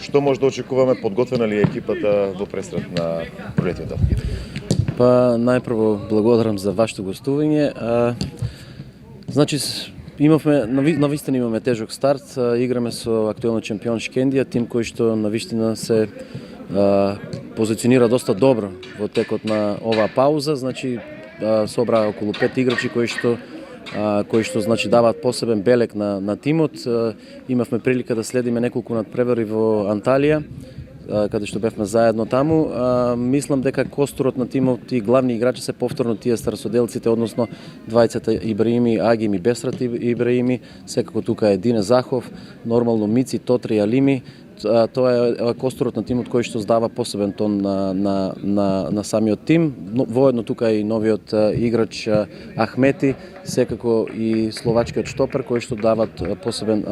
што може да очекуваме, подготвена ли е екипата во пресрет на пролетието? Па најпрво благодарам за вашето гостување. Значи имавме навистина имаме тежок старт, играме со актуелно чемпион Шкендија, тим кој што навистина се позиционира доста добро во текот на оваа пауза, значи собра околу 5 играчи кои што значи даваат посебен белег на тимот. Имавме прилика да следиме неколку надпревари во Анталија, каде што бевме заедно таму. Мислам дека костурот на тимот и главни играчи се повторно тие старосоделците, односно двајцата Ибраими, Агим и Бесрат Ибраими, секако тука е Дине Захов, нормално Мици, Тотри, Алими. Тоа е костурот на тимот кој што здава посебен тон на самиот тим. Воедно тука е и новиот играч Ахмети, секако и словачкиот штопер кој што дават посебен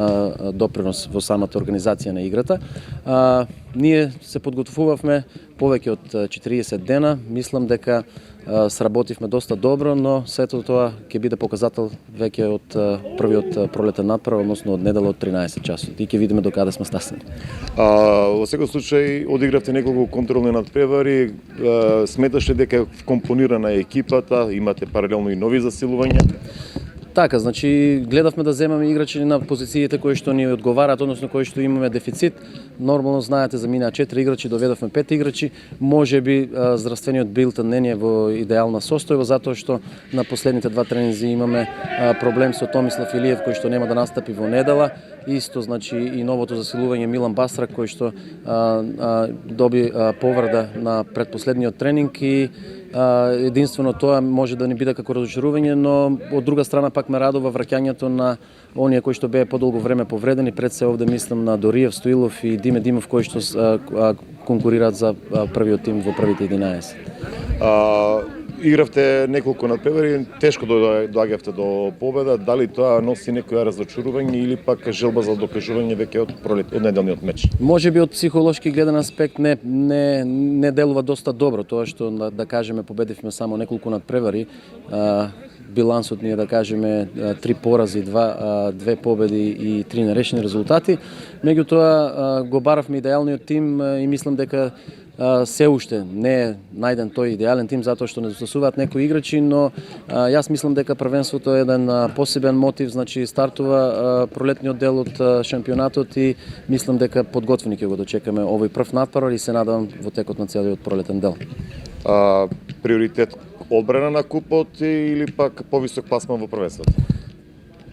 допринос во самата организација на играта. Ние се подготвувавме повеќе од 40 дена. Мислам дека сработивме доста добро, но сето тоа ќе биде показател веќе од првиот пролетен надпревар, односно од недела од 13 часот. И ќе видиме до каде сме стаснали. Во секој случај одигравте неколку контролни надпревари. Сметаш ли дека компонирана е екипата, имате паралелно и нови засилувања? Така, значи гледавме да земаме играчи на позициите кои што ни одговараат, односно кои што имаме дефицит. Нормално знаете, заминаа 4 играчи, доведовме 5 играчи. Можеби здравствениот билтен не е во идеална состојба, затоа што на последните 2 тренинзи имаме проблем со Томислав Илиев кој што нема да настапи во недела. Исто, значи и новото засилување Милан Басрак кој што доби повреда на предпоследниот тренинг и единствено тоа може да не биде како разочарување, но од друга страна пак ме радува враќањето на оние кои што беа подолго време повредени. Пред се овде мислам на Дориев Стоилов и Диме Димов кои што конкурираат за првиот тим во првите 11. Игравте неколку надпревари, тешко доаѓавте до победа. Дали тоа носи некоја разочарување или пак желба за докажување веќе од неделниот меч? Можеби од психолошки гледен аспект не делува доста добро тоа што да кажеме победивме само неколку надпревари. Билансот ни е да кажеме 3 порази, 2 победи и 3 нерешени резултати. Меѓутоа го баравме идеалниот тим и мислам дека се уште не е најден тој идеален тим затоа што недостасуваат некои играчи, но јас мислам дека првенството е еден посебен мотив, значи стартува пролетниот дел од шампионатот и мислам дека подготвени ќе го дочекаме овој прв надпревар и се надевам во текот на целиот пролетен дел. Приоритет одбрана на купот или пак повисок пласман во првенството?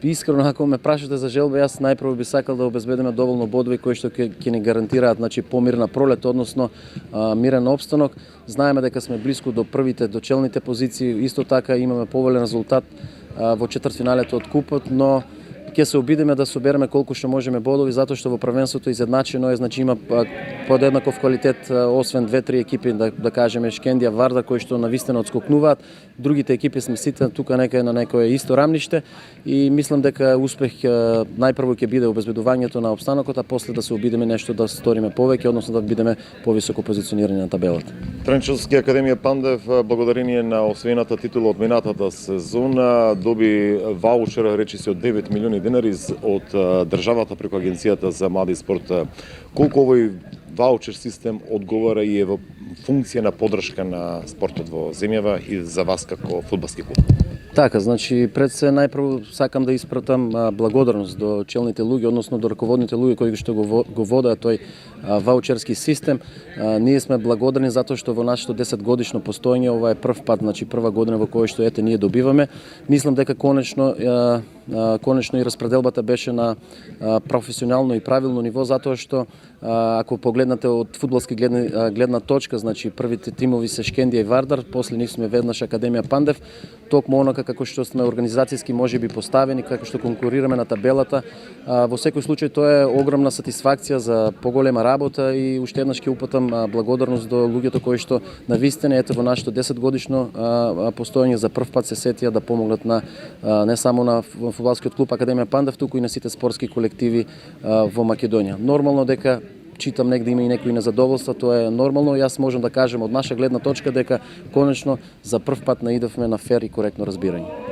Искрено, ако ме прашате за желба, јас најпрво би сакал да обезбедиме доволно бодови кои што ќе ни гарантираат, значи, помирна пролет, односно мирен опстанок. Знаеме дека сме блиску до првите, до челните позиции, исто така имаме поволен резултат во четвртфиналето од купот, но ќе се обидеме да собереме колку што можеме бодови, затоа што во првенството изедначено е, значи има подеднаков квалитет, освен 2-3 екипи, да кажеме Шкендија, Вардар, кои што навистина одскокнуваат. Другите екипи сме сите тука некај на некое исто рамниште и мислам дека успех најпрво ќе биде обезбедувањето на опстанокот, а после да се обидеме нешто да сториме повеќе, односно да бидеме повисоко позиционирани на табелата. Тренчевски академија Пандев, благодарение на освоената титула од минатата сезона, доби ваучер, речиси од 9 милиони денари од државата преку Агенцијата за млади спорт. Колку овој ваучер систем одговара и е во функција на поддршка на спортот во земјава и за вас како фудбалски клуб? Така, значи пред се најпрво сакам да испратам благодарност до челните луѓе, односно до раководните луѓе кои што го водат тој ваучерски систем. Ние сме благодарни затоа што во нашето 10 годишно постоење ова е прв пат, значи прва година во која што ние добиваме. Мислам дека конечно и распределбата беше на професионално и правилно ниво, затоа што ако погледнате од фудбалски гледна точка, значи првите тимови се Шкендија и Вардар, после нив сме веднаш Академија Пандев, токму онака како што сме организацијски можеби поставени, како што конкурираме на табелата. Во секој случај тоа е огромна сатисфакција за поголема работа и уште еднаш ќе упатам благодарност до луѓето кои што навистина ето во нашето 10 годишно постоење за прв пат се сетија да помогнат на не само на фудбалскиот клуб Академија Пандев, туку и на сите спортски колективи во Македонија. Нормално дека читам негде има и некои незадоволства, тоа е нормално. Јас можам да кажем од наша гледна точка дека конечно за прв пат наидовме на фер и коректно разбирање.